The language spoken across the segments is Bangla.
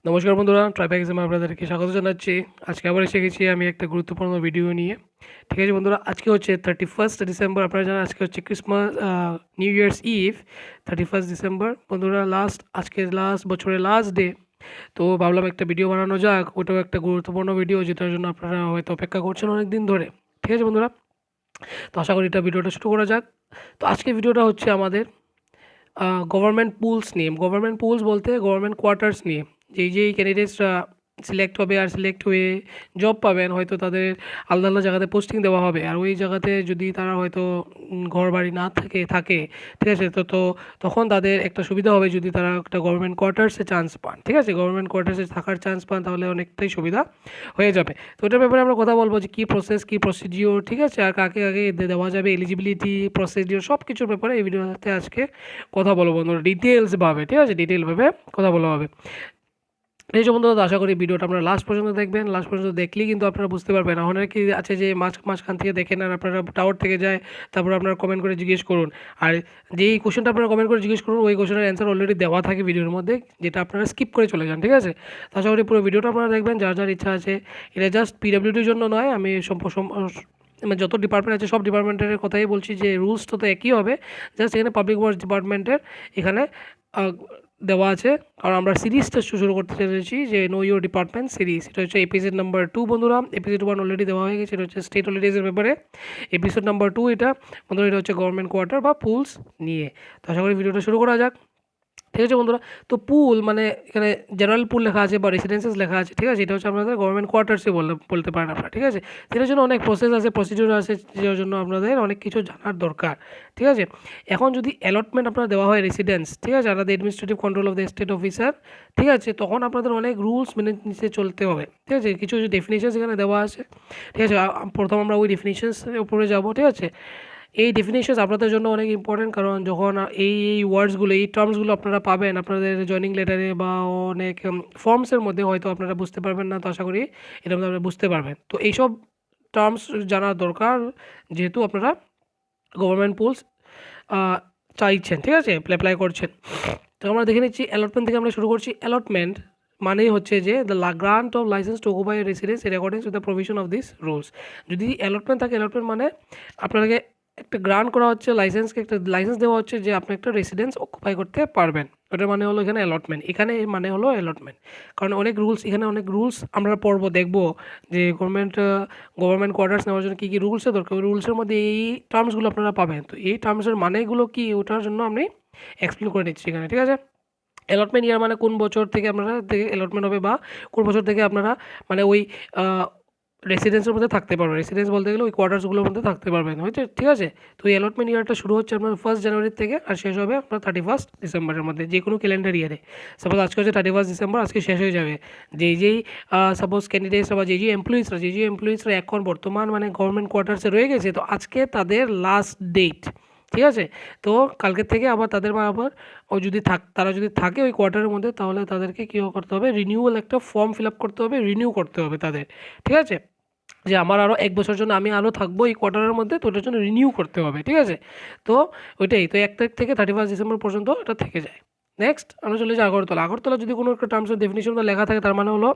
নমস্কার বন্ধুরা, ট্রাইব্যাক এক্সামে আপনাদেরকে স্বাগত জানাচ্ছি। আজকে আবার এসে গেছি আমি একটা গুরুত্বপূর্ণ ভিডিও নিয়ে। ঠিক আছে বন্ধুরা, আজকে হচ্ছে 31st ডিসেম্বর। আপনারা জানেন আজকে হচ্ছে Christmas, new year's eve. 31st December বন্ধুরা, আজকে বছরের লাস্ট ডে। তো ভাবলাম একটা ভিডিও বানানো যাক, ওটাও একটা গুরুত্বপূর্ণ ভিডিও যেটার জন্য আপনারা হয়তো অপেক্ষা করছেন অনেক দিন ধরে। ঠিক আছে বন্ধুরা, তো আশা করি এটা ভিডিওটা শুরু করা যাক। তো আজকে ভিডিওটা হচ্ছে আমাদের গভর্নমেন্ট পুলস নিয়ে। গভর্নমেন্ট পুলস বলতে গভর্নমেন্ট কোয়ার্টার্স নিয়ে। যেই ক্যান্ডিডেটসরা সিলেক্ট হবে আর সিলেক্ট হয়ে জব পাবেন, হয়তো তাদের আলাদা আলাদা জায়গাতে পোস্টিং দেওয়া হবে। আর ওই জায়গাতে যদি তারা হয়তো ঘর বাড়ি না থাকে, ঠিক আছে, তো তখন তাদের একটা সুবিধা হবে যদি তারা একটা গভর্নমেন্ট কোয়ার্টার্সে চান্স পান। ঠিক আছে, গভর্নমেন্ট কোয়ার্টার্সে থাকার চান্স পান, তাহলে অনেকটাই সুবিধা হয়ে যাবে। তো ওটার ব্যাপারে আমরা কথা বলবো যে কী প্রসেস, কী প্রসিডিওর, ঠিক আছে, আর কাকে কাকে দেওয়া যাবে, এলিজিবিলিটি, প্রসিডিওর, সব কিছুর ব্যাপারে এই ভিডিওতে আজকে কথা বলবো বন্ধুরা, ডিটেলসভাবে। ঠিক আছে, ডিটেলভাবে কথা বলা হবে। এই যে বন্ধুরা, তো আশা করি ভিডিওটা আপনারা লাস্ট পর্যন্ত দেখবেন। লাস্ট পর্যন্ত দেখলেই কিন্তু আপনারা বুঝতে পারবেন। অনেকে আছে যে মাঝখান থেকে দেখেন আর আপনারা টাওয়ার থেকে যায়, তারপর আপনারা কমেন্ট করে জিজ্ঞেস করুন। আর যেই কোশ্চেনটা আপনারা কমেন্ট করে জিজ্ঞেস করুন, ওই কোশ্চেনের অ্যান্সার অলরেডি দেওয়া থাকে ভিডিওর মধ্যে, যেটা আপনারা স্কিপ করে চলে যান। ঠিক আছে, তো আশা করি পুরো ভিডিওটা আপনারা দেখবেন, যার যার ইচ্ছা আছে। এটা জাস্ট পিডব্লিউডির জন্য নয়, আমি মানে যত ডিপার্টমেন্ট আছে সব ডিপার্টমেন্টের কথাই বলছি, যে রুলস তো একই হবে। জাস্ট এখানে পাবলিক ওয়ার্কস ডিপার্টমেন্টের এখানে দেওয়া আছে। কারণ আমরা সিরিজটা শুরু করতে চলেছি, যে নো ইউর ডিপার্টমেন্ট সিরিজ। এটা হচ্ছে এপিসোড নাম্বার 2 বন্ধুরা। এপিসোড 1 অলরেডি দেওয়া হয়ে গেছে, এটা হচ্ছে স্টেট হলিডেজের ব্যাপারে। এপিসোড নাম্বার 2 এটা বন্ধুরা, এটা হচ্ছে গভর্নমেন্ট কোয়ার্টার বা পুলস নিয়ে। তো আশা করি ভিডিওটা শুরু করা যাক। ঠিক আছে বন্ধুরা, তো পুল মানে এখানে জেনারেল পুল লেখা আছে বা রেসিডেন্সেস লেখা আছে। ঠিক আছে, এটা হচ্ছে আপনাদের গভর্নমেন্ট কোয়ার্টার্সে বলতে পারেন আপনারা। ঠিক আছে, এটার জন্য অনেক প্রসেস আছে, প্রসিডিউর আছে, যার জন্য আপনাদের অনেক কিছু জানার দরকার। ঠিক আছে, এখন যদি অ্যালটমেন্ট আপনার দেওয়া হয় রেসিডেন্স, ঠিক আছে, আলাদা administrative control of the state officer. ঠিক আছে, তখন আপনাদের অনেক রুলস মেনে নিচে চলতে হবে। ঠিক আছে, কিছু ডেফিনিশনস এখানে দেওয়া আছে। ঠিক আছে, প্রথম আমরা ওই ডেফিনিশনসের উপরে যাব। ঠিক আছে, এই ডেফিনিশনস আপনাদের জন্য অনেক ইম্পর্টেন্ট, কারণ যখন এই ওয়ার্ডসগুলো, এই টার্মসগুলো আপনারা পাবেন আপনাদের জয়নিং লেটারে বা অনেক ফর্মসের মধ্যে, হয়তো আপনারা বুঝতে পারবেন না। তো আশা করি এটা আপনারা বুঝতে পারবেন। তো এইসব টার্মস জানা দরকার, যেহেতু আপনারা গভর্নমেন্ট পুলস চাইছেন। ঠিক আছে, অ্যাপ্লাই করছেন। তো আমরা দেখে নিচ্ছি অ্যালটমেন্ট থেকে আমরা শুরু করছি। অ্যালটমেন্ট মানেই হচ্ছে যে the grant of licence to occupy residence in accordance with the provision of this rules. যদি অ্যালটমেন্ট থাকে, অ্যালটমেন্ট মানে আপনাকে একটা গ্রান্ট করা হচ্ছে, একটা লাইসেন্স দেওয়া হচ্ছে যে আপনি একটা রেসিডেন্স অকুপাই করতে পারবেন। ওটার মানে হলো এখানে অ্যালটমেন্ট। এখানে মানে হলো অ্যালটমেন্ট, কারণ এখানে অনেক রুলস আমরা পড়বো, দেখবো যে গভর্নমেন্ট কোয়ার্টার্স নেওয়ার জন্য কী কী রুলসের দরকার। ওই রুলসের মধ্যে এই টার্মসগুলো আপনারা পাবেন। তো এই টার্মসের মানেগুলো কি, ওটার জন্য আমি এক্সপ্লেন করে নিচ্ছি এখানে। ঠিক আছে, অ্যালটমেন্ট ইয়ার মানে কোন বছর থেকে আপনারা অ্যালটমেন্ট হবে, বা কোন বছর থেকে আপনারা মানে ওই রেসিডেন্সের মধ্যে থাকতে পারবেন। রেসিডেন্স বলতে গেলে ওই কোয়ার্টার্সগুলোর মধ্যে থাকতে পারবেন, হয়েছে। ঠিক আছে, তো এই অ্যালটমেন্ট ইয়ারটা শুরু হচ্ছে আপনার 1 জানুয়ারি থেকে, আর শেষ হবে আপনার 31 ডিসেম্বরের মধ্যে, যে কোনো ক্যালেন্ডার ইয়ারে। সাপোজ আজকে হচ্ছে 31 ডিসেম্বর, আজকে শেষ হয়ে যাবে। যেই সাপোজ ক্যান্ডিডেটসরা বা যেই এমপ্লয়িজরা এখন বর্তমান মানে গভর্নমেন্ট কোয়ার্টার্সে রয়ে গেছে, তো আজকে তাদের লাস্ট ডেট। ঠিক আছে, তো কালকের থেকে আবার ও যদি তারা যদি থাকে ওই কোয়ার্টারের মধ্যে, তাহলে তাদেরকে কী করতে হবে, রিনিউয়াল একটা ফর্ম ফিল আপ করতে হবে, রিনিউ করতে হবে তাদের। ঠিক আছে, যে আমার আরও 1 বছর জন্য আমি আরও থাকবো এই কোয়ার্টারের মধ্যে, তো ওটার জন্য রিনিউ করতে হবে। ঠিক আছে, তো ওইটাই, তো 1 তারিখ থেকে 31 ডিসেম্বর পর্যন্ত এটা থেকে যায়। নেক্সট আমরা চলে যাই আগরতলা। আগরতলা যদি কোনো একটা টার্মস অফ ডেফিনিশন লেখা থাকে, তার মানে হলো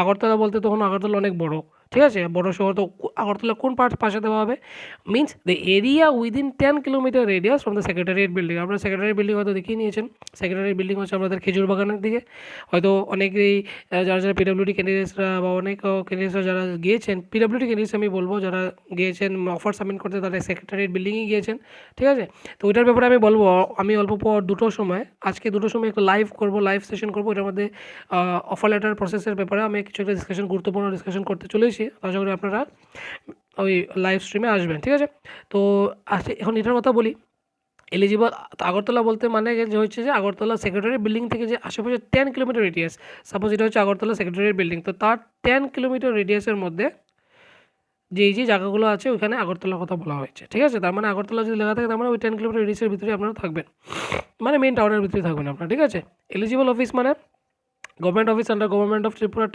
আগরতলা বলতে তখন আগরতলা অনেক বড়। ঠিক আছে, বড় শহর। তো আগরতলা কোন পাশে দেওয়া হবে, means the area within 10 kilometre radius from the secretariat building. আপনারা সেক্রেটারিয়েট বিল্ডিং হয়তো দেখিয়ে নিয়েছেন। সেক্রেটারিয়েট বিল্ডিং হচ্ছে আমাদের খেজুর বাগানের দিকে। হয়তো অনেকেই যারা পিডব্লিউডি ক্যান্ডিডেটসরা বা অনেক ক্যান্ডিডেটসরা যারা গিয়েছেন, পিডব্লিউডি ক্যান্ডিডেটস আমি বলবো, যারা গিয়েছেন অফার সাবমিট করতে, তারা সেক্রেটারিয়েট বিল্ডিংয়ে গিয়েছেন। ঠিক আছে, তো ওইটার ব্যাপারে আমি বলবো, আমি অল্প পর আজকে 2টোর সময় একটু লাইভ সেশন করবো। এটার মধ্যে অফার লেটার প্রসেসের ব্যাপারে আমি কিছু একটা গুরুত্বপূর্ণ ডিসকাশন করতে চলেছি। আশা করি আপনারা ওই লাইভ স্ট্রিমে আসবেন। ঠিক আছে, তো এখন এটার কথা বলি। এলিজিবল আগরতলা বলতে মানে যে হচ্ছে যে আগরতলা সেক্রেটারি বিল্ডিং থেকে যে আশেপাশে 10 কিলোমিটার রেডিয়াস। সাপোজ এটা হচ্ছে আগরতলা সেক্রেটারি বিল্ডিং, তো তার 10 কিলোমিটার রেডিয়াসের মধ্যে যে জায়গাগুলো আছে, ওইখানে আগরতলার কথা বলা হয়েছে। ঠিক আছে, তার মানে আগরতলা যদি লেখা থাকে, তার মানে ওই 10 কিলোমিটার রেডিয়াসের ভিতরে আপনারা থাকবেন, মানে মেন টাউনের ভিতরে থাকবেন আপনারা। ঠিক আছে, এলিজিবল অফিস মানে government office under government of Tripura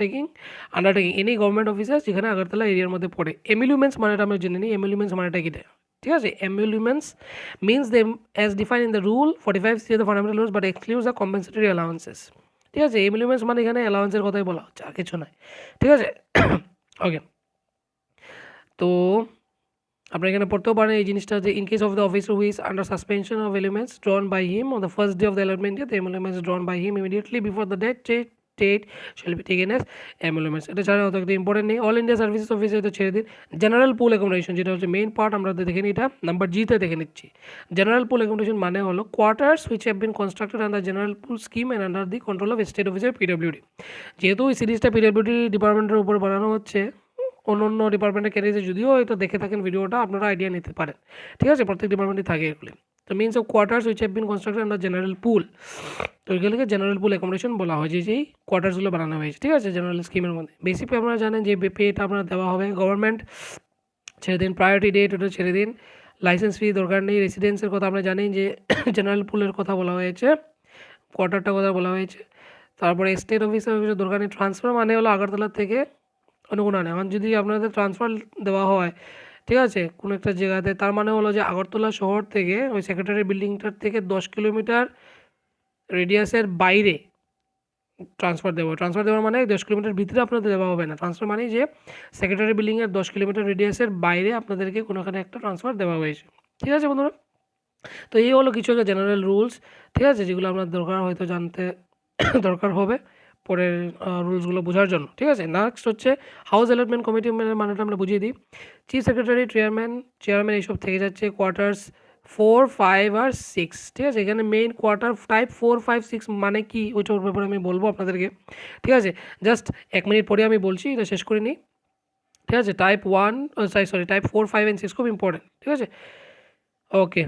undertaking any government officer যেখানে আগরতলা এরিয়ার মধ্যে পড়ে। এমএলইউমেন্টস মানেটা আমরা জেনে নিই। এমএলইউমেন্টস মানেটা কি? ঠিক আছে, emoluments means them as define in the rule 45 C the fundamental rules but excludes the compensatory allowances. ঠিক আছে? এমলুমেন্টস মানে এখানে অ্যালাউন্সের কথাই বলা হচ্ছে, আর কিছু নয়। ঠিক আছে? ওকে, তো আপনারা এখানে পড়তেও পারেন এই জিনিসটা যে in case of the officer who is under suspension of elements drawn by him on the first day of the allotment day, the emoluments drawn by him immediately before the date shall be taken as emoluments. এটা ছাড়া অত একটা ইম্পর্টেন্ট নেই। অল ইন্ডিয়া সার্ভিসেস অফিসে তো ছেড়ে দিন। জেনারেল পুল অ্যাকোমোডেশন যেটা হচ্ছে মেইন পার্ট, আমরা দেখে নিই এটা নাম্বার জিতে দেখে নিচ্ছি। জেনারেল পুল অ্যাকোমোডেশন মানে হলো quarters which have been constructed under general pool scheme and under the control of state officer PWD. যেহেতু এই সিরিজটা পিডব্লিউডি ডিপার্টমেন্টের উপর বানানো হচ্ছে, অন্য অন্য ডিপার্টমেন্টের ক্যারিয়ারে যদিও এটা দেখে থাকেন ভিডিওটা, আপনারা আইডিয়া নিতে পারেন। ঠিক আছে? প্রত্যেক ডিপার্টমেন্টে থাকে এগুলি। তো means of quarters which have been constructed under general pool, তো এগুলোকে জেনারেল পুল অ্যাকোমোডেশন বলা হয়, যেই কোয়ার্টার্সগুলো বানানো হয়েছে। ঠিক আছে? জেনারেল স্কিমের মধ্যে বেসিক পে আপনারা জানেন যে পেটা আপনারা দেওয়া হবে। গভর্নমেন্ট ছেড়ে দিন, প্রায়োরিটি ডেট ওটা ছেড়ে দিন, লাইসেন্স ফি দরকার নেই। রেসিডেন্সের কথা আমরা জানি যে জেনারেল পুলের কথা বলা হয়েছে, কোয়ার্টারটার কথা বলা হয়েছে। তারপরে স্টেট অফিসের দরকার নেই। ট্রান্সফার মানে হলো আগরতলা থেকে অনুগুণানে। এখন যদি আপনাদের ট্রান্সফার দেওয়া হয়, ঠিক আছে, কোনো একটা জায়গাতে, তার মানে হলো যে আগরতলা শহর থেকে ওই সেক্রেটারি বিল্ডিংটার থেকে 10 কিলোমিটার রেডিয়াসের বাইরে ট্রান্সফার দেওয়ার মানে 10 কিলোমিটার ভিতরে আপনাদের দেওয়া হবে না। ট্রান্সফার মানে যে সেক্রেটারি বিল্ডিংয়ের 10 কিলোমিটার রেডিয়াসের বাইরে আপনাদেরকে কোনোখানে একটা ট্রান্সফার দেওয়া হয়েছে। ঠিক আছে বন্ধুরা? তো এই হলো কিছু একটা জেনারেল রুলস, ঠিক আছে, যেগুলো আপনার দরকার হয়তো জানতে দরকার হবে পরের রুলসগুলো বোঝার জন্য। ঠিক আছে? নেক্সট হচ্ছে হাউস অ্যালটমেন্ট কমিটি মানেটা আমরা বুঝিয়ে দিই। চিফ সেক্রেটারি, চেয়ারম্যান এইসব থেকে যাচ্ছে। কোয়ার্টার্স 4, 5 আর 6, ঠিক আছে? এখানে মেইন কোয়ার্টার টাইপ 4, 5, 6 মানে কি ওইটার ব্যাপারে আমি বলবো আপনাদেরকে। ঠিক আছে? জাস্ট 1 মিনিট পরে আমি বলছি, এটা শেষ করে নিই। ঠিক আছে? টাইপ 1 টাইপ 4, 5 অ্যান্ড 6 খুব ইম্পর্টেন্ট। ঠিক আছে? ওকে,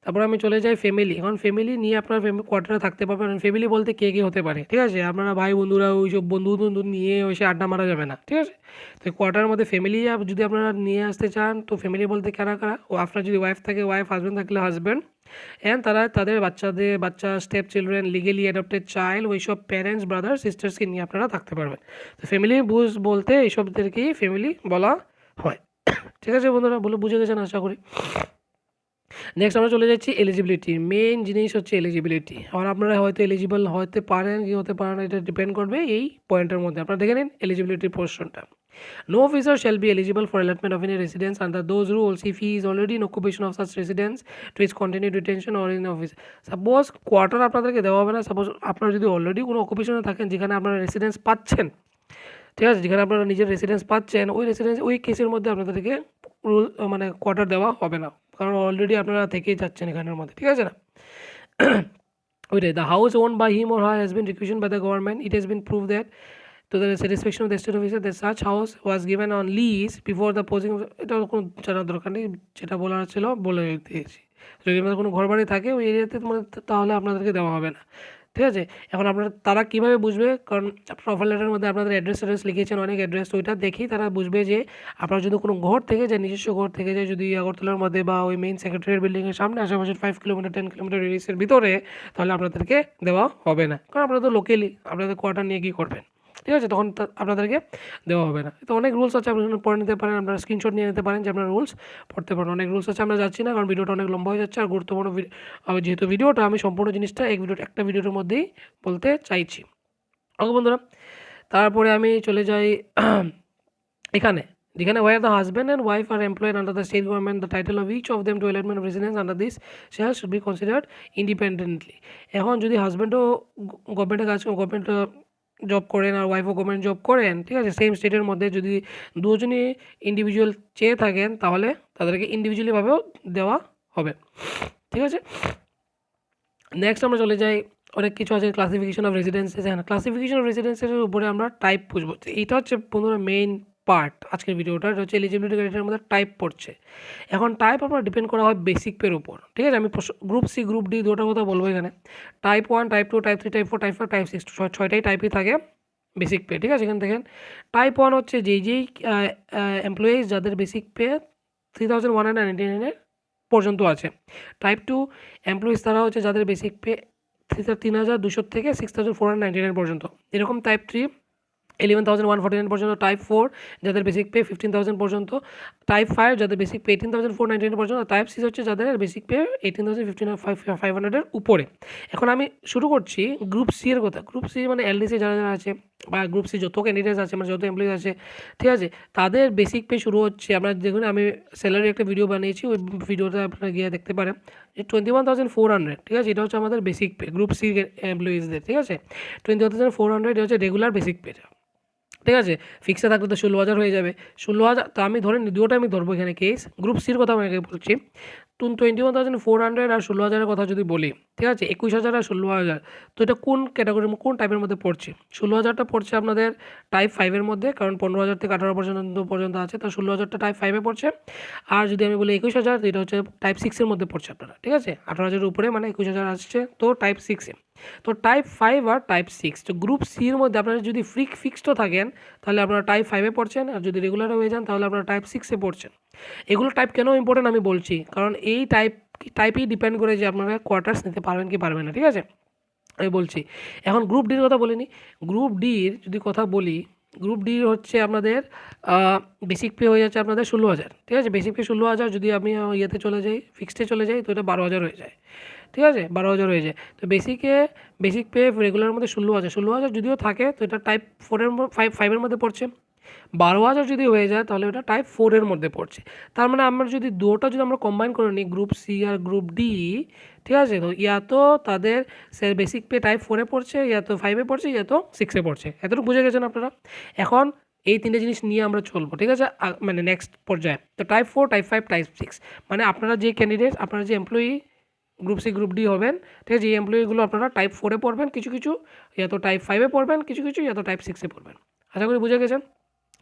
তারপর আমি চলে যাই ফ্যামিলি। এখন ফ্যামিলি নিয়ে আপনার কোয়ার্টারে থাকতে পারবেন। ফ্যামিলি বলতে কে কে হতে পারে? ঠিক আছে? আপনারা ভাই বন্ধুরা ওইসব বন্ধু বন্ধু নিয়ে ওইসে আড্ডা মারা যাবে না। ঠিক আছে? তো কোয়ার্টারের মধ্যে ফ্যামিলি যদি আপনারা নিয়ে আসতে চান, তো ফ্যামিলি বলতে কারা কারা? ও আপনার যদি ওয়াইফ থাকে ওয়াইফ, হাজব্যান্ড থাকলে হাজব্যান্ড, অ্যান্ড তারা তাদের বাচ্চা, step children, legally adopted child, ওইসব প্যারেন্টস, ব্রাদার, সিস্টার্সকে নিয়ে আপনারা থাকতে পারবেন। তো ফ্যামিলি বলতে এইসবদেরকেই ফ্যামিলি বলা হয়। ঠিক আছে বন্ধুরা? বুঝে গেছেন আশা করি। নেক্সট আমরা চলে যাচ্ছি এলিজিবিলিটি। মেইন জিনিস হচ্ছে এলিজিবিলিটি। আর আপনারা হয়তো এলিজিবল হতে পারেন কি হতে পারেন, এটা ডিপেন্ড করবে এই পয়েন্টের মধ্যে। আপনারা দেখে নিন এলিজিবিলিটি পোর্শনটা। No officer shall be eligible for allotment of any residence under those rules if he is already in occupation of such residence to is continue detention or in office. Suppose quarter আপনাদেরকে দেওয়া হবে না। সাপোজ আপনারা যদি অলরেডি কোনো অকুপেশনে থাকেন যেখানে আপনারা রেসিডেন্স পাচ্ছেন, ঠিক আছে, যেখানে আপনারা নিজের রেসিডেন্স পাচ্ছেন, ওই কেসের মধ্যে আপনাদেরকে রুল মানে কোয়ার্টার দেওয়া হবে না, কারণ অলরেডি আপনারা থেকেই যাচ্ছেন এখানের মধ্যে। ঠিক আছে না? ওইটাই, the house own by him or her has been requisitioned by the government. It has been proved that to the satisfaction of the state officer that such house was given on lease before the posting of, এটা কোনো জানার দরকার নেই, যেটা বলার ছিল বলে দিয়েছি। যদি আপনাদের কোনো ঘর বাড়ি থাকে ওই এরিয়াতে, তাহলে আপনাদেরকে দেওয়া হবে না। ঠিক আছে? এখন তারা কীভাবে বুঝবে? কারণ অফার লেটারের মধ্যে আপনাদের অ্যাড্রেস লিখেছেন, অনেক অ্যাড্রেস, ওইটা দেখেই তারা বুঝবে যে আপনার যদি কোনো ঘর থেকে যায়, নিজস্ব ঘর থেকে যায়, যদি আগরতলার মধ্যে বা ওই মেইন সেক্রেটারিয়েট বিল্ডিংয়ের সামনে আশেপাশে 5 কিলোমিটার 10 কিলোমিটার রেডিয়াসের ভিতরে, তাহলে আপনাদেরকে দেওয়া হবে না, কারণ আপনারা তো লোকালি আপনাদের কোয়ার্টার নিয়ে কী করবেন? ঠিক আছে? তখন আপনাদেরকে দেওয়া হবে না। তো অনেক রুলস আছে, আপনি পড়ে নিতে পারেন, আপনারা স্ক্রিনশট নিয়ে নিতে পারেন যে আপনার রুলস পড়তে পারেন। অনেক রুলস আছে, আমরা যাচ্ছি না কারণ ভিডিওটা অনেক লম্বা হয়ে যাচ্ছে আর গুরুত্বপূর্ণ যেহেতু ভিডিওটা আমি সম্পূর্ণ জিনিসটা একটা ভিডিওর মধ্যেই বলতে চাইছি। ওকে বন্ধুরা, তারপরে আমি চলে যাই এখানে, যেখানে where the husband and wife are employed under the state government, the title of each of them to allotment of residence under this shall should be considered independently. এখন যদি হাজব্যান্ডও গভর্নমেন্ট জব করেন আর ওয়াইফও গভর্নমেন্ট জব করেন, ঠিক আছে, সেম স্টেটের মধ্যে, যদি দুজনই ইন্ডিভিজুয়াল চেয়ে থাকেন, তাহলে তাদেরকে ইন্ডিভিজুয়ালিভাবেও দেওয়া হবে। ঠিক আছে? নেক্সট আমরা চলে যাই, অনেক কিছু আছে ক্লাসিফিকেশন অফ রেসিডেন্সেস। হ্যাঁ, ক্লাসিফিকেশন অফ রেসিডেন্সের উপরে আমরা টাইপ বুঝবো। এইটা হচ্ছে বন্ধুরা মেইন পার্ট আজকের ভিডিওটা। এটা হচ্ছে এলিজিবিলিটি ক্রাইটেরিয়ার মধ্যে টাইপ পড়ছে। এখন টাইপ আপনার ডিপেন্ড করা হয় বেসিক পের উপর। ঠিক আছে? আমি গ্রুপ সি গ্রুপ ডি দুটো কথা বলবো এখানে। Type 1, type 2, type 3, type 4, type 5, type 6, 6টাই টাইপই থাকে বেসিক পে। ঠিক আছে? এখানে দেখেন টাইপ 1 হচ্ছে যেই এমপ্লয়িজ যাদের বেসিক পে 3199 পর্যন্ত আছে। টাইপ 2 এমপ্লয়িজ তারা হচ্ছে যাদের বেসিক পে 3200 থেকে 6499 পর্যন্ত। এরকম টাইপ 3 11,149 পর্যন্ত, টাইপ 4 যাদের বেসিক পে 15,000 পর্যন্ত, টাইপ 5 যাদের বেসিক পে 18,499 পর্যন্ত, টাইপ 6 হচ্ছে যাদের বেসিক পে 18,500 এর উপরে। এখন আমি শুরু করছি গ্রুপ সি এর কথা। গ্রুপ সি মানে এলডিসি যারা যারা আছে বা গ্রুপ সি যত ক্যান্ডিডেটস আছে মানে যত এমপ্লয়ি আছে, ঠিক আছে, তাদের বেসিক পে শুরু হচ্ছে, আমরা দেখুন আমি স্যালারি একটা ভিডিও বানিয়েছি, ওই ভিডিওটা আপনারা গিয়ে দেখতে পারেন, যে 21,400, ঠিক আছে, এটা হচ্ছে আমাদের বেসিক পে গ্রুপ সি এমপ্লয়িজদের, ঠিক আছে। 21,400 এটা হচ্ছে রেগুলার বেসিক পে, ঠিক আছে। ফিক্সে থাকলে তো 16,000 হয়ে যাবে। 16,000 তো আমি ধরেন দুটোটা আমি ধরবো এখানে কেস, গ্রুপ সির কথা আমি আগে বলছি। 21,400 আর 16,000 কথা যদি বলি, ঠিক আছে, 21,000 আর 16,000, তো এটা কোন ক্যাটাগরির কোন টাইপের মধ্যে পড়ছে? 16,000টা পড়ছে আপনাদের টাইপ 5-এর মধ্যে, কারণ 15,000 থেকে 18 পর্যন্ত আছে, তো 16,000টা টাইপ 5-এ পড়ছে। আর যদি আমি বলি 21,000, তো এটা হচ্ছে টাইপ 6-এর মধ্যে পড়ছে আপনারা, ঠিক আছে। 18,000-এর উপরে মানে 21,000 আসছে, তো টাইপ 6-এ। তো টাইপ 5 আর টাইপ 6, তো গ্রুপ সির মধ্যে আপনারা যদি ফিক্সডও থাকেন তাহলে আপনারা টাইপ 5-এ পড়ছেন, আর যদি রেগুলার হয়ে যান তাহলে আপনারা টাইপ 6-এ পড়ছেন। এগুলো টাইপ কেন ইম্পর্টেন্ট আমি বলছি, কারণ এই টাইপই ডিপেন্ড করে যে আপনারা কোয়ার্টার্স নিতে পারবেন কি পারবেন না, ঠিক আছে, আমি বলছি। এখন গ্রুপ ডির কথা বলিনি। গ্রুপ ডির যদি কথা বলি, গ্রুপ ডি হচ্ছে আপনাদের বেসিক পে হয়ে যাচ্ছে আপনাদের 16,000, ঠিক আছে। বেসিক পে 16,000, যদি আমি ইয়েতে চলে যাই, ফিক্সডে চলে যাই, তো এটা 12,000 হয়ে যায়, ঠিক আছে, 12,000 হয়ে যায়। তো বেসিক পে রেগুলারের মধ্যে 16,000 যদিও থাকে, তো এটা টাইপ 4-এর 5-এর মধ্যে পড়ছে। 12,000 যদি হয়ে যায় তাহলে ওটা টাইপ 4-এর মধ্যে পড়ছে। তার মানে আমরা যদি দুটো যদি আমরা কম্বাইন করে নিই, গ্রুপ সি আর গ্রুপ ডি, ঠিক আছে, তো ইয়া তো তাদের বেসিক পে টাইপ 4-এ পড়ছে, ইয়া তো 5-এ পড়ছে, ইয়া তো 6-এ পড়ছে। এতটুকু বুঝে গেছেন আপনারা? এখন এই তিনটে জিনিস নিয়ে আমরা চলবো, ঠিক আছে, মানে নেক্সট পর্যায়ে। তো টাইপ 4, টাইপ 5, টাইপ 6, মানে আপনারা যে ক্যান্ডিডেট, আপনারা যে employee group C group D হবেন, ঠিক আছে, এই এমপ্লয়িগুলো আপনারা টাইপ 4-এ পড়বেন কিছু কিছু, ইয়া তো টাইপ 5-এ পড়বেন কিছু কিছু, ইয়া তো টাইপ 6-এ পড়বেন। আশা করি বুঝে গেছেন।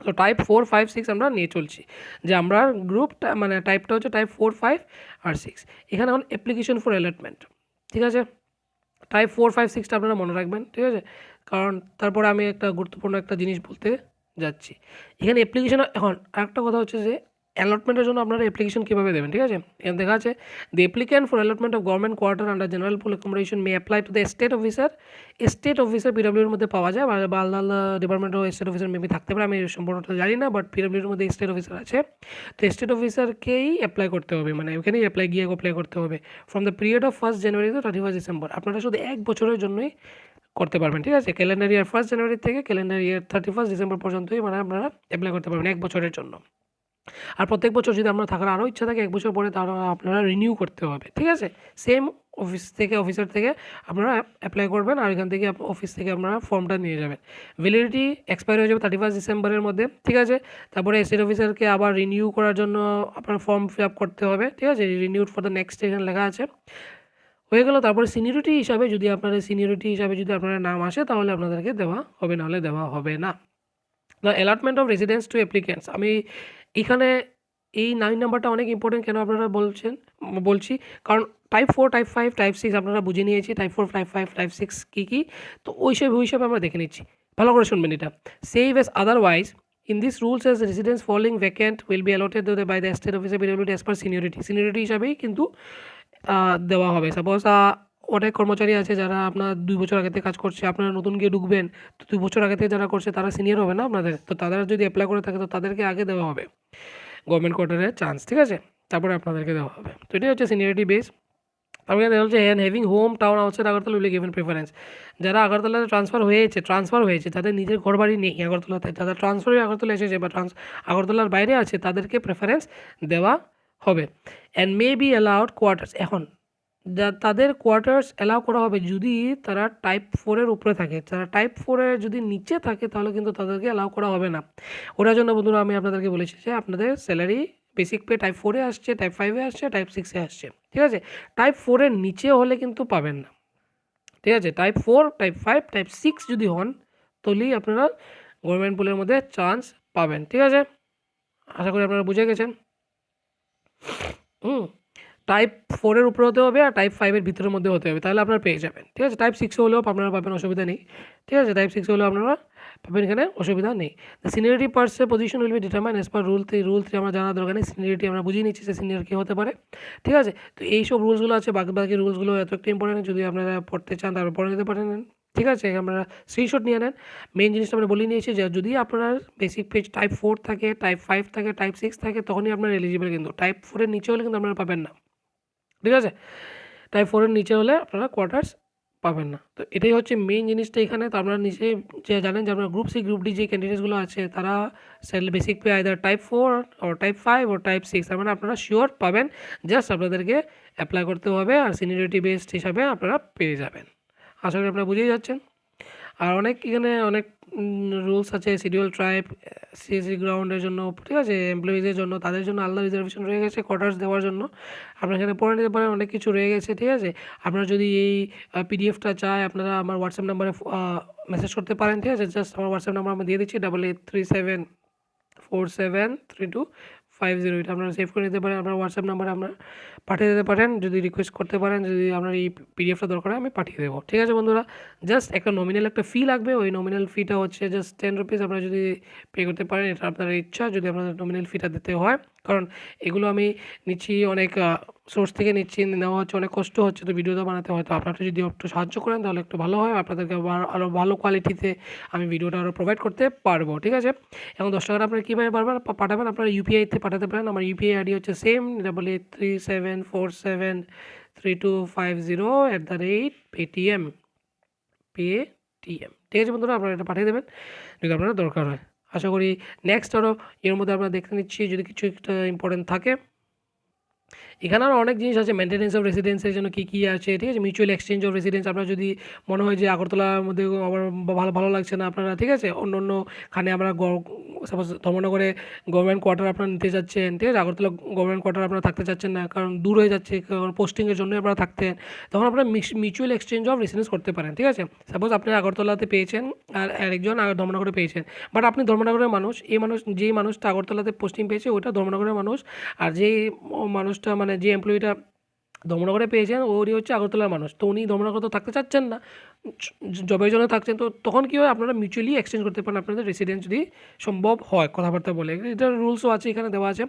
তো টাইপ 4, 5, 6 আমরা নিয়ে চলছি, যে আমরা গ্রুপটা মানে টাইপটা হচ্ছে টাইপ 4, 5 আর 6। এখানে এখন অ্যাপ্লিকেশন ফর অ্যালটমেন্ট, ঠিক আছে, টাইপ 4, 5, 6টা আপনারা মনে রাখবেন, ঠিক আছে, কারণ তারপরে আমি একটা গুরুত্বপূর্ণ একটা জিনিস বলতে যাচ্ছি। এখানে অ্যাপ্লিকেশন, এখন আরেকটা কথা হচ্ছে যে অ্যালটমেন্টের জন্য আপনারা অ্যাপ্লিকেশন কীভাবে দেবেন, ঠিক আছে। এখানে দেখা আছে, the applicant for allotment of government quarter under general pool accommodation may apply to the state officer পিডব্লিউর মধ্যে পাওয়া যায়, বা আলাদা আলাদা department of state officer maybe থাকতে পারে, আমি সম্পূর্ণটা জানি না, বাট পিডব্লিউর মধ্যে স্টেট অফিসার আছে, তো স্টেট অফিসারকেই অ্যাপ্লাই করতে হবে, মানে ওখানেই অ্যাপ্লাই করতে হবে from the period of 1 January to 31 December. আপনারা শুধু 1 বছরের জন্যই করতে পারবেন, ঠিক আছে, ক্যালেন্ডার ইয়ার 1 জানুয়ারি থেকে ক্যালেন্ডার ইয়ার 31 ডিসেম্বর পর্যন্তই মানে আপনারা অ্যাপ্লাই করতে পারবেন 1 বছরের জন্য। আর প্রত্যেক বছর যদি আপনার থাকার আরও ইচ্ছা থাকে 1 বছর পরে, তাহলে আপনারা রিনিউ করতে হবে, ঠিক আছে। সেম অফিসার থেকে আপনারা অ্যাপ্লাই করবেন, আর এখান থেকে অফিস থেকে আপনারা ফর্মটা নিয়ে যাবেন। ভ্যালিডিটি এক্সপায়ার হয়ে যাবে 31 ডিসেম্বরের মধ্যে, ঠিক আছে। তারপরে স্টেট অফিসারকে আবার রিনিউ করার জন্য আপনার ফর্ম ফিল আপ করতে হবে, ঠিক আছে, রিনিউড ফর দ্য নেক্সট এখানে লেখা আছে, হয়ে গেল। তারপরে সিনিয়রিটি হিসাবে যদি আপনার নাম আসে তাহলে আপনাদেরকে দেওয়া হবে, নাহলে দেওয়া হবে না। The allotment of residence to applicants, আমি এখানে এই 9 নাম্বারটা অনেক ইম্পর্টেন্ট, কেন আপনারা বলছি, কারণ টাইপ 4, টাইপ 5, টাইপ 6 আপনারা বুঝে নিয়েছি, টাইপ 4, টাইপ 5, টাইপ 6 কী তো ওই হিসাবে আমরা দেখে নিচ্ছি, ভালো করে শুনবেন এটা। Save as otherwise in this rules as residence following vacant will be allotted by the state officer PWD as per seniority হিসাবেই কিন্তু দেওয়া হবে। সাপোজ অনেক কর্মচারী আছে যারা আপনার 2 বছর আগে থেকে কাজ করছে, আপনারা নতুন গিয়ে ঢুকবেন, তো 2 বছর আগে থেকে যারা করছে তারা সিনিয়র হবে না আপনাদের, তো তারা যদি অ্যাপ্লাই করে থাকে তো তাদেরকে আগে দেওয়া হবে গভর্নমেন্ট কোয়ার্টারের চান্স, ঠিক আছে, তারপরে আপনাদেরকে দেওয়া হবে। তো এটাই হচ্ছে সিনিয়রিটি বেস। তারপরে দেখা হচ্ছে having home town outside Agartala will given preference, যারা আগরতলাতে ট্রান্সফার হয়েছে তাদের নিজের ঘর বাড়ি নেই আগরতলাতে, যারা ট্রান্সফার হয়ে আগরতলা এসেছে বা আগরতলার বাইরে আছে তাদেরকে প্রেফারেন্স দেওয়া হবে। And may be allowed quarters, এখন তাদের কোয়ার্টার্স অ্যালাউ করা হবে যদি তারা টাইপ 4-এর উপরে থাকে, তারা টাইপ 4-এর যদি নিচে থাকে তাহলে কিন্তু তাদেরকে অ্যালাউ করা হবে না। ওটার জন্য বন্ধুরা আমি আপনাদেরকে বলেছি যে আপনাদের স্যালারি বেসিক পে টাইপ 4-এ আসছে, টাইপ 5-এ আসছে, টাইপ 6-এ আসছে, ঠিক আছে, টাইপ 4-এর নিচে হলে কিন্তু পাবেন না, ঠিক আছে। টাইপ 4, টাইপ 5, টাইপ 6 যদি হন তাহলেই আপনারা গভর্নমেন্ট পুলের মধ্যে চান্স পাবেন, ঠিক আছে, আশা করি আপনারা বুঝে গেছেন। টাইপ 4-এর উপরে হতে হবে আর টাইপ 5-এর ভিতরের মধ্যে হতে হবে, তাহলে আপনারা পেয়ে যাবেন, ঠিক আছে। টাইপ 6 হলেও আপনারা পাবেন, অসুবিধা নেই, ঠিক আছে, টাইপ 6 হলেও আপনারা পাবেন, এখানে অসুবিধা নেই। দ্য সিনিয়রিটি পার্সের position will be determine as per rule 3 আমরা জানা দরকার নেই, সিনিয়রিটি আমরা বুঝিয়ে নিচ্ছি যে সিনিয়র কী হতে পারে, ঠিক আছে। তো এইসব রুলসগুলো আছে, বাকি রুলসগুলো এত একটা ইম্পর্টেন্ট, যদি আপনারা পড়তে চান তারপর পড়ে নিতে পারেন, ঠিক আছে? আপনারা স্ক্রিনশট নিয়ে নেন। মেইন জিনিসটা আমরা বলে নিয়েছি যে যদি আপনার বেসিক পেজ টাইপ 4 থাকে, টাইপ 5 থাকে, টাইপ 6 থাকে তখনই আপনার এলিজিবল কিন্তু। টাইপ 4 এর নিচে হলে কিন্তু আপনারা পাবেন না। ঠিক আছে? টাইপ 4 এর নিচে হলে আপনারা কোয়ার্টার্স পাবেন না। তো এটাই হচ্ছে মেইন জিনিসটা এখানে। তো আপনারা নিজেই যে জানেন যে আপনার গ্রুপ সি, গ্রুপ ডি যে ক্যান্ডিডেটসগুলো আছে তারা basic pay either type 4 or type 5 or type 6 তার মানে আপনারা শিওর পাবেন। জাস্ট আপনাদেরকে অ্যাপ্লাই করতে হবে আর সিনিয়রিটি বেসড হিসাবে আপনারা পেয়ে যাবেন। আশা করি আপনারা বুঝেই যাচ্ছেন। আর অনেক এখানে অনেক রুলস আছে শিডিউল ট্রাইব, সিএসসি গ্রাউন্ডের জন্য, ঠিক আছে? এমপ্লয়িজের জন্য তাদের জন্য আলাদা রিজার্ভেশন রয়ে গেছে কোয়ার্টার্স দেওয়ার জন্য। আপনারা এখানে পড়ে নিতে পারেন, অনেক কিছু রয়ে গেছে, ঠিক আছে? আপনারা যদি এই পিডিএফটা চায় আপনারা আমার হোয়াটসঅ্যাপ নাম্বারে মেসেজ করতে পারেন, ঠিক আছে? জাস্ট আমার হোয়াটসঅ্যাপ নাম্বার আমি দিয়ে দিচ্ছি 8837473250। এটা আপনারা সেভ করে নিতে পারেন। আপনার হোয়াটসঅ্যাপ নাম্বারে আপনারা পাঠিয়ে দিতে পারেন, যদি রিকোয়েস্ট করতে পারেন যদি আপনার এই পিডিএফটা দরকার হয় আমি পাঠিয়ে দেবো। ঠিক আছে বন্ধুরা? জাস্ট একটা নমিনাল একটা ফি লাগবে। ওই নমিনাল ফিটা হচ্ছে জাস্ট 10 রুপিস। আপনারা যদি পে করতে পারেন এটা আপনার ইচ্ছা, যদি আপনাদের নমিনাল ফিটা দিতে হয়। কারণ এগুলো আমি নিচ্ছি অনেক সোর্স থেকে নিচ্ছি, নেওয়া হচ্ছে, অনেক কষ্ট হচ্ছে, তো ভিডিওটা বানাতে হয়। তো আপনারা যদি একটু সাহায্য করেন তাহলে একটু ভালো হয়, আপনাদেরকে আরও ভালো কোয়ালিটিতে আমি ভিডিওটা আরও প্রোভাইড করতে পারবো। ঠিক আছে? এবং 10 টাকাটা আপনারা কীভাবে পাঠাবেন? আপনারা ইউপিআইতে পাঠাতে পারেন। আমার ইউপিআই আইডি হচ্ছে সেম 8837473250 পেটিএম। ঠিক আছে বন্ধুরা? আপনারা এটা পাঠিয়ে দেবেন যদি আপনার দরকার হয়। আশা করি নেক্সট আরও এর মধ্যে আমরা দেখে নিচ্ছি যদি কিছু একটা ইম্পর্টেন্ট থাকে। এখানে আরও অনেক জিনিস আছে, মেনটেন্যান্স অফ রেসিডেন্সের জন্য কী আছে, ঠিক আছে? মিউচুয়াল এক্সচেঞ্জ অফ রেসিডেন্স আপনার যদি মনে হয় যে আগরতলার মধ্যে আমার ভালো লাগছে না আপনারা, ঠিক আছে? অন্যখানে আমরা সাপোজ ধর্মনগরে গভর্নমেন্ট কোয়ার্টার আপনারা নিতে যাচ্ছেন, ঠিক আছে? আগরতলা গভর্নমেন্ট কোয়ার্টার আপনারা থাকতে চাচ্ছেন না কারণ দূর হয়ে যাচ্ছে, কারণ পোস্টিংয়ের জন্য আপনারা থাকতেন, তখন আপনারা মিউচুয়াল এক্সচেঞ্জ অফ রেসিডেন্স করতে পারেন। ঠিক আছে? সাপোজ আপনি আগরতলাতে পেয়েছেন আর আরেকজন ধর্মনগরে পেয়েছেন, বাট আপনি ধর্মনগরের মানুষ, যেই মানুষটা আগরতলাতে পোস্টিং পেয়েছে ওইটা ধর্মনগরের মানুষ, আর যেই মানুষটা মানে যে এমপ্লয়িটা ধর্মনগরে পেয়েছেন উনি হচ্ছে আগরতলার মানুষ, তো উনি ধর্মনগরে তো থাকতে চাচ্ছেন না, জবের জন্য থাকছেন, তো তখন কী হয় আপনারা মিউচুয়ালি এক্সচেঞ্জ করতে পারেন আপনাদের রেসিডেন্স যদি সম্ভব হয় কথাবার্তা বলে। এটার রুলসও আছে এখানে দেওয়া আছে।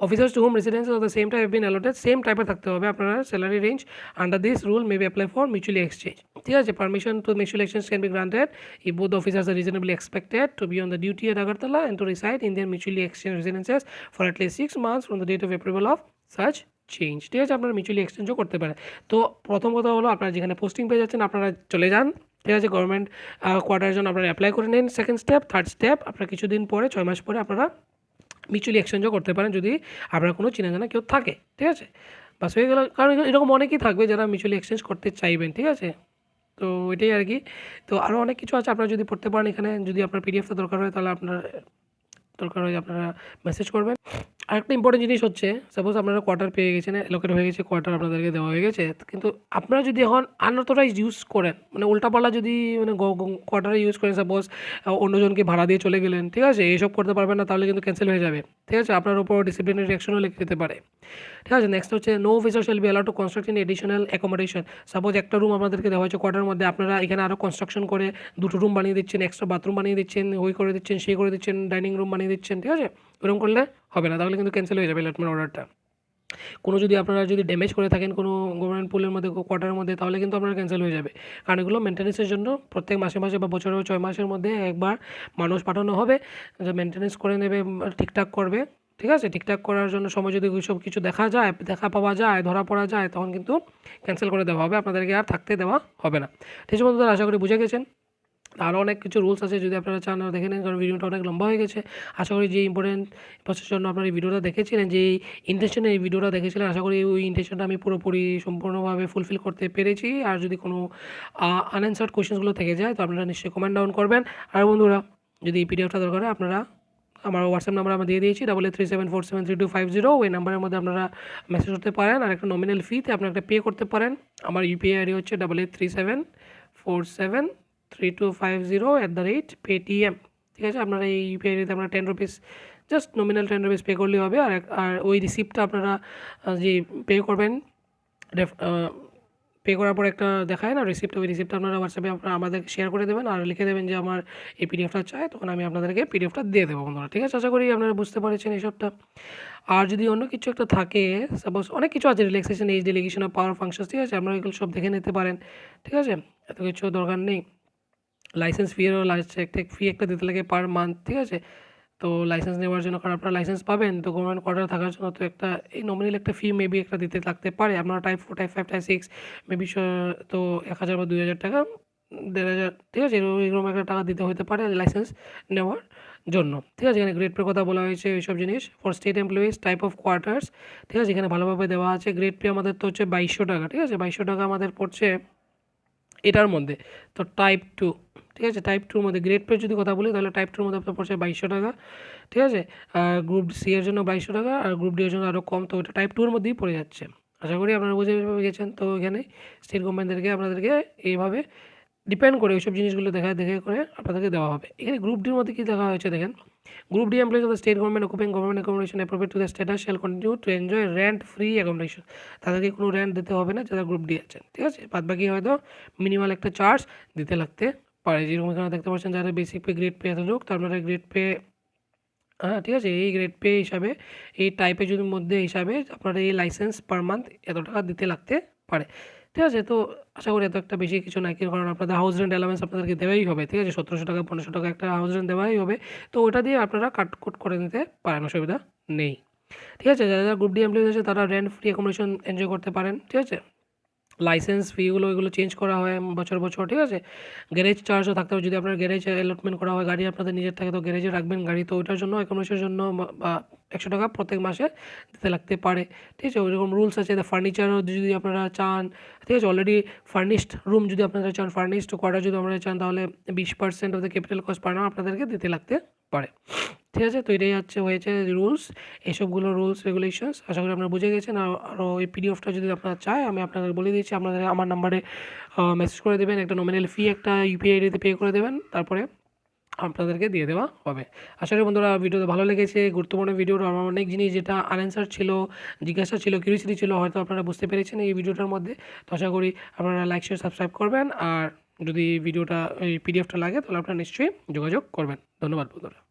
Officers to home residence of the same type have been allotted, same টাইপের থাকতে হবে আপনারা salary range. Under this rule may be apply for mutually exchange. ঠিক আছে? Permission to mutual exchange can be granted if both officers are reasonably expected to be on the duty at Agartala and to reside in their mutually exchanged residences for at least 6 months from the date of approval of such change. ঠিক আছে? আপনারা মিউচুয়ালি এক্সচেঞ্জও করতে পারেন। তো প্রথম কথা হলো আপনারা যেখানে পোস্টিং পেয়ে যাচ্ছেন আপনারা চলে যান, ঠিক আছে? গভর্নমেন্ট কোয়ার্টারের জন্য আপনারা অ্যাপ্লাই করে নিন। সেকেন্ড স্টেপ, থার্ড স্টেপ, আপনারা কিছুদিন পরে 6 মাস পরে আপনারা মিউচুয়ালি এক্সচেঞ্জও করতে পারেন যদি আপনার কোনো চেনা জানা কেউ থাকে। ঠিক আছে? বাস হয়ে গেল। কারণ এরকম অনেকেই থাকবে যারা মিউচুয়ালি এক্সচেঞ্জ করতে চাইবেন। ঠিক আছে? তো এটাই আর কি। তো আরও অনেক কিছু আছে আপনারা যদি পড়তে পারেন এখানে, যদি আপনার পিডিএফটা দরকার হয় তাহলে দরকার হয় আপনারা মেসেজ করবেন। আরেকটা ইম্পর্টেন্ট জিনিস হচ্ছে, সাপোজ আপনারা কোয়ার্টার পেয়ে গেছেন, অ্যালোকেট হয়ে গেছে, কোয়ার্টার আপনাদেরকে দেওয়া হয়ে গেছে, কিন্তু আপনারা যদি এখন আনঅথরাইজড ইউজ করেন, মানে উল্টাপাল্টা যদি মানে কোয়ার্টারে ইউজ করেন, সাপোজ অন্যজনকে ভাড়া দিয়ে চলে গেলেন, ঠিক আছে? এইসব করতে পারবেন না, তাহলে কিন্তু ক্যান্সেল হয়ে যাবে। ঠিক আছে? আপনার উপর ডিসিপ্লিনারি অ্যাকশনও লিখে যেতে পারে। ঠিক আছে? নেক্সট হচ্ছে no officer shall be allowed to construct in additional accommodation. Suppose একটা রুম আপনাদেরকে দেওয়া হয়েছে কোয়ার্টারের মধ্যে, আপনারা এখানে আরও কনস্ট্রাকশন করে 2টো রুম বানিয়ে দিচ্ছেন, এক্সট্রা বাথরুম বানিয়ে দিচ্ছেন, ওই করে দিচ্ছেন, সেই করে দিচ্ছেন, ডাইনিং রুম বানিয়ে দিচ্ছেন, ঠিক আছে? ওরকম করলে হবে না, তাহলে কিন্তু ক্যান্সেল হয়ে যাবে অ্যালটমেন্ট অর্ডারটা। কোনো যদি আপনারা যদি ড্যামেজ করে থাকেন কোনো গভর্নমেন্ট পুলের মধ্যে, কোয়ার্টারের মধ্যে, তাহলে কিন্তু আপনার ক্যান্সেল হয়ে যাবে। কারণ এগুলো মেনটেন্যান্সের জন্য প্রত্যেক মাসে বা বছরে 6 মাসের মধ্যে একবার মানুষ পাঠানো হবে, যে মেনটেন্যান্স করে নেবে, ঠিকঠাক করবে। ঠিক আছে? ঠিকঠাক করার জন্য সময় যদি সব কিছু দেখা পাওয়া যায়, ধরা পড়া যায়, তখন কিন্তু ক্যান্সেল করে দেওয়া হবে, আপনাদেরকে আর থাকতে দেওয়া হবে না। ঠিক আছে বন্ধুরা? আশা করি বুঝে গেছেন। আরও অনেক কিছু রুলস আছে, যদি আপনারা চান আর দেখে নেন, কারণ ভিডিওটা অনেক লম্বা হয়ে গেছে। আশা করি যে ইম্পর্টেন্ট প্রসেসের জন্য আপনারা এই ভিডিওটা দেখেছিলেন, যে ইন্টেনশনে এই ভিডিওটা দেখেছিলেন, আশা করি ওই ইন্টেনশনটা আমি পুরোপুরি সম্পূর্ণভাবে ফুলফিল করতে পেরেছি। আর যদি কোনো আনঅ্যান্সার্ড কোয়েশ্চেন্সগুলো থেকে যায় তো আপনারা নিশ্চয়ই কমেন্ট ডাউন করবেন। আর বন্ধুরা, যদি এই পিডিএফটা দরকার হয় আপনারা আমার হোয়াটসঅ্যাপ নাম্বার আমরা দিয়ে দিয়েছি 8837473250, ওই নাম্বারের মধ্যে আপনারা মেসেজ করতে পারেন। আর একটা নমিনাল ফিতে আপনারা একটা পে করতে পারেন। আমার ইউপিআই আইডি হচ্ছে 8837473250 ঠিক আছে? আপনারা এই ইউপিআই আইডিতে আপনারা 10 rupees, just nominal 10 rupees pay করলেই হবে। আর ওই রিসিপ্টটা আপনারা যে পে করবেন, পে করার পর একটা দেখায় না রিসিপ্ট, ওই রিসিপ্টটা আপনারা হোয়াটসঅ্যাপে আপনারা আমাদেরকে শেয়ার করে দেবেন আর লিখে দেবেন যে আমার এই পিডিএফটা চাই, তখন আমি আপনাদেরকে পিডিএফটা দিয়ে দেবো বন্ধুরা। ঠিক আছে? আশা করি আপনারা বুঝতে পেরেছেন এইসবটা। আর যদি অন্য কিছু একটা থাকে, সাপোজ অনেক কিছু আছে, relaxation, age delegation of power functions, ঠিক আছে? আপনারা এগুলো সব দেখে নিতে পারেন। ঠিক আছে? এত কিছু দরকার নেই। লাইসেন্স একটা ফি একটা দিতে লাগে পার মান্থ, ঠিক আছে? তো লাইসেন্স নেওয়ার জন্য, কারণ আপনারা লাইসেন্স পাবেন তো গভর্নমেন্ট কোয়ার্টারে থাকার জন্য, তো একটা এই নমিনাল একটা ফি মেবি একটা দিতে লাগতে পারে। আপনারা টাইপ 4, টাইপ 5, টাইপ 6 মেবি তো ১,০০০ বা ২,০০০ টাকা, ১,৫০০, ঠিক আছে? এরকম একটা টাকা দিতে হতে পারে লাইসেন্স নেওয়ার জন্য, ঠিক আছে? এখানে গ্রেড পের কথা বলা হয়েছে এইসব জিনিস। For state employees type of quarters, ঠিক আছে? এখানে ভালোভাবে দেওয়া আছে। গ্রেড পে আমাদের তো হচ্ছে ২২০০ টাকা, ঠিক আছে? ২২০০ টাকা আমাদের পড়ছে এটার মধ্যে। তো টাইপ 2, ঠিক আছে? টাইপ 2 র মধ্যে গ্রেড পে যদি কথা বলি তাহলে টাইপ 2 র মধ্যে আপনার পড়ছে ২২০০ টাকা, ঠিক আছে? আর গ্রুপ সি এর জন্য ২২০০ টাকা, আর গ্রুপ ডি এর জন্য আরও কম। তো ওটা টাইপ 2 এর মধ্যেই পড়ে যাচ্ছে। আশা করি আপনারা বুঝে গেছেন। তো এখানে স্টেট গভর্নমেন্টদেরকে আপনাদেরকে এইভাবে ডিপেন্ড করে ওইসব জিনিসগুলো দেখে করে আপনাদেরকে দেওয়া হবে। এখানে গ্রুপ ডির মধ্যে কী দেখা হয়েছে দেখেন, group D employees of the state government occupying government accommodation appropriate to the status shall continue to enjoy rent free accommodation. তাদেরকে কোনো রেন্ট দিতে হবে না যারা গ্রুপ ডি আছেন, ঠিক আছে? বাদ বাকি হয়তো মিনিমাল একটা চার্জ দিতে লাগতে পারে। যেরকম এখানে দেখতে পাচ্ছেন যারা বেসিক পে, গ্রেড পে এতটুক, তার মানে গ্রেড পে, হ্যাঁ, ঠিক আছে? এই গ্রেড পে হিসাবে, এই টাইপের যদি মধ্যে হিসাবে আপনার এই লাইসেন্স পার মান্থ এত টাকা দিতে লাগতে পারে, ঠিক আছে? তো আশা করি এত একটা বেশি কিছু না, কারণ আপনাদের হাউস রেন্ট অ্যালাউন্স আপনাদেরকে দেওয়াই হবে, ঠিক আছে? ১৭০০ টাকা ১৫০০ টাকা একটা হাউস রেন্ট দেওয়াই হবে। তো ওটা দিয়ে আপনারা কাটকুট করে নিতে পারেন, অসুবিধা নেই, ঠিক আছে? যারা গ্রুপ ডি এমপ্লয়িজ আছে তারা রেন্ট ফ্রি অ্যাকোমোডেশন এনজয় করতে পারেন, ঠিক আছে? লাইসেন্স ফিগুলো এগুলো চেঞ্জ করা হয় বছর, ঠিক আছে? গ্যারেজ চার্জও থাকতে হবে, যদি আপনার গ্যারেজ অ্যালটমেন্ট করা হয়, গাড়ি আপনাদের নিজের থাকে তো গ্যারেজে রাখবেন গাড়ি, তো ওইটার জন্য অ্যাকোমোডেশনের জন্য বা ১০০ টাকা প্রত্যেক মাসে দিতে লাগতে পারে, ঠিক আছে? ওইরকম রুলস আছে। ফার্নিচারও যদি আপনারা চান, ঠিক আছে? অলরেডি ফার্নিশড রুম যদি আপনারা চান, ফার্নিশড কোয়ার্টার যদি আপনারা চান, তাহলে ২০% of the capital cost per annum আপনাদেরকে দিতে লাগতে পারে, ঠিক আছে? তো এটাই হয়েছে রুলস, এইসবগুলো রুলস রেগুলেশনস। আশা করি আপনারা বুঝে গেছেন। আরও এই পিডিএফটা যদি আপনারা চায় আমি আপনাদের বলে দিয়েছি, আপনাদের আমার নাম্বারে মেসেজ করে দেবেন, একটা নমিনাল ফি একটা ইউপিআই আইডিতে পে করে দেবেন, তারপরে আপনাদেরকে দিয়ে দেওয়া হবে। আশা করি বন্ধুরা ভিডিওতে ভালো লেগেছে, গুরুত্বপূর্ণ ভিডিওটা, আমার অনেক জিনিস যেটা আনঅ্যান্সার ছিল, জিজ্ঞাসা ছিল, কিউরিওসিটি ছিল, হয়তো আপনারা বুঝতে পেরেছেন এই ভিডিওটার মধ্যে। তো আশা করি আপনারা লাইক, শেয়ার, সাবস্ক্রাইব করবেন, আর যদি ভিডিওটা এই পিডিএফটা লাগে তাহলে আপনারা নিশ্চয়ই যোগাযোগ করবেন। ধন্যবাদ বন্ধুরা।